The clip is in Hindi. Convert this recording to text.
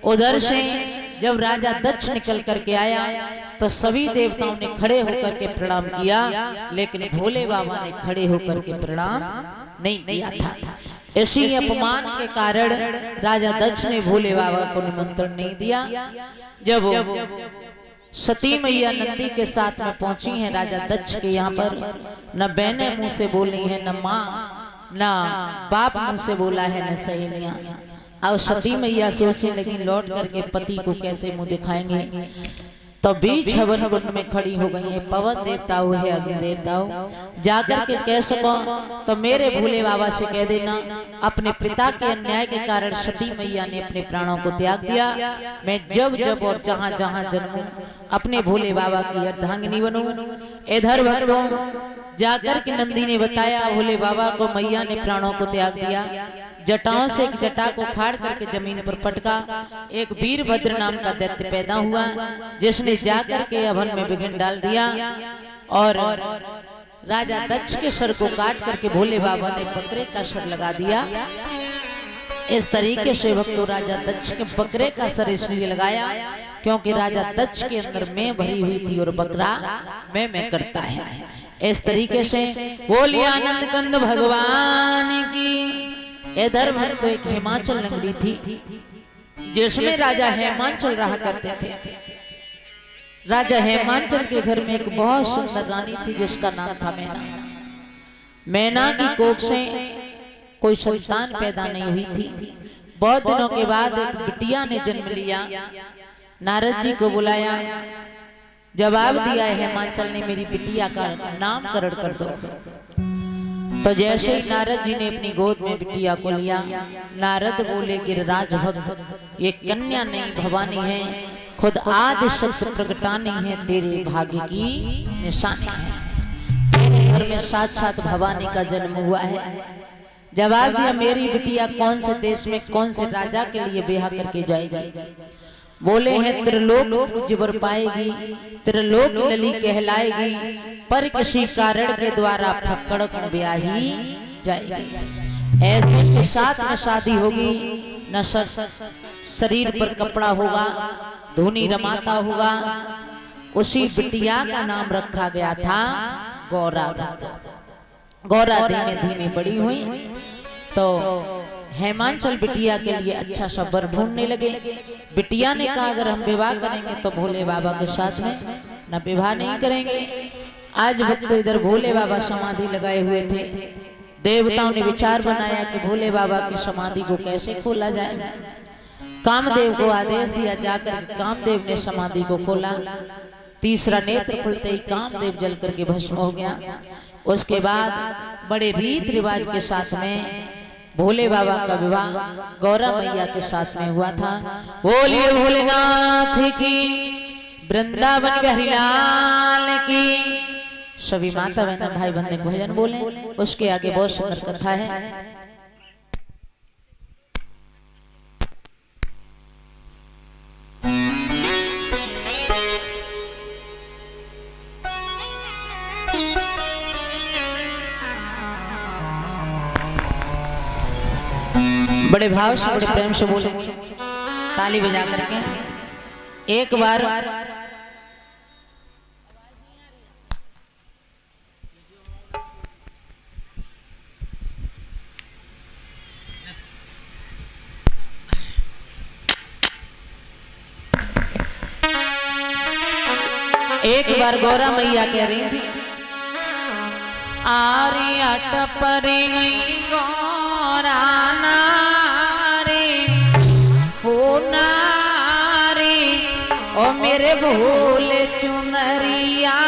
उधर से जब राजा दक्ष निकल करके आया तो सभी देवताओं ने खड़े होकर के प्रणाम किया, लेकिन भोले बाबा ने खड़े होकर के प्रणाम नहीं किया था। इसी अपमान के कारण राजा दक्ष ने भोले बाबा को निमंत्रण नहीं दिया। जब सती मैया नंदी के साथ में पहुंची हैं राजा दक्ष के यहाँ पर, न बहनें मुंह से बोली है, न माँ न बाप मुंह से बोला है, न सहेलियां। अब सती मैया सोचने लगी लौट करके पति को कैसे मुंह दिखाएंगे। तो बीच हवन कुंड में खड़ी हो गई है, पवन देवता हो है, अग्नि देवता हो, जाकर के कह सको तो मेरे भोले बाबा से कह देना अपने पिता के अन्याय के कारण सती मैया ने अपने प्राणों को त्याग दिया। मैं जब जब और जहां जहां जन्मूं अपने भोले बाबा की अर्धांगिनी बनूं। इधर भक्तों जाकर के नंदी ने बताया भोले बाबा को मैया ने प्राणों को त्याग दिया। जटाओं से एक जटा को फाड़ करके जमीन पर पटका। एक वीरभद्र नाम का दैत्य पैदा हुआ जिसने जाकर के अभन में विघ्न डाल दिया और राजा दक्ष के सर को काट करके भोले बाबा ने बकरे का सर लगा दिया। इस तरीके से भक्तों राजा दक्ष के बकरे का सर इसलिए लगाया क्योंकि राजा दक्ष के अंदर मैं भरी हुई थी और बकरा मैं करता है। इस तरीके से बोलिए आनंद कंद भगवान की। इधर तो एक हिमाचल नगरी थी जिसमें राजा हेमांचल रहा करते थे। राजा हेमांचल के घर में एक बहुत सुंदर रानी थी जिसका नाम था मैना। मैना की कोख से कोई संतान पैदा नहीं हुई थी। बहुत दिनों के बाद एक बिटिया ने जन्म लिया। नारद जी को बुलाया, जवाब दिया हेमांचल ने मेरी बिटिया का नामकरण कर दो। तो जैसे ही नारद जी ने अपनी गोद में बिटिया को लिया, नारद बोले गिरिराज भक्त ये कन्या नहीं भवानी है, खुद आदि शक्ति प्रगटानी है, तेरे भाग्य की निशानी है। तेरे घर में साक्षात भवानी का जन्म हुआ है। जवाब दिया मेरी बिटिया कौन से देश में कौन से राजा के लिए ब्याह करके जाएगी। बोले हैं त्रिलोक पूज्य वर पाएगी, त्रिलोक लली कहलाएगी, पर किसी कारण के द्वारा फक्कड़ को ब्याही जाएगी। ऐसे के साथ में शादी होगी, न शरीर पर कपड़ा होगा, धूनी रमाता होगा। उसी बिटिया का नाम रखा गया था गौरा। गौरा धीमे धीमे बड़ी हुई तो हेमांचल बिटिया के लिए अच्छा सा वर ढूंढने लगे। बिटिया ने कहा अगर हम विवाह करेंगे तो भोले बाबा के साथ में, न विवाह नहीं करेंगे। आज भक्त इधर भोले बाबा समाधि लगाए हुए थे। देवताओं ने विचार बनाया कि भोले बाबा की समाधि को कैसे खोला जाए। कामदेव को आदेश दिया, जाकर कामदेव ने समाधि को खोला। तीसरा नेत्र खुलते ही कामदेव जल करके भस्म हो गया। उसके बाद बड़े रीत रिवाज के साथ में भोले बाबा का विवाह गौरा मैया के साथ में हुआ था। बोलिए भोलेनाथ की, वृंदावन बिहारी लाल की। सभी माता बहन भाई बंधु भजन बोले, उसके आगे बहुत सुंदर कथा है। बड़े भाव से बड़े प्रेम से बोलेंगे, ताली बजा करके। एक बार गौरा मैया कह रही थी, आरे अटपरे गई गौरा नारे हो नारे, ओ मेरे भोले चुनरिया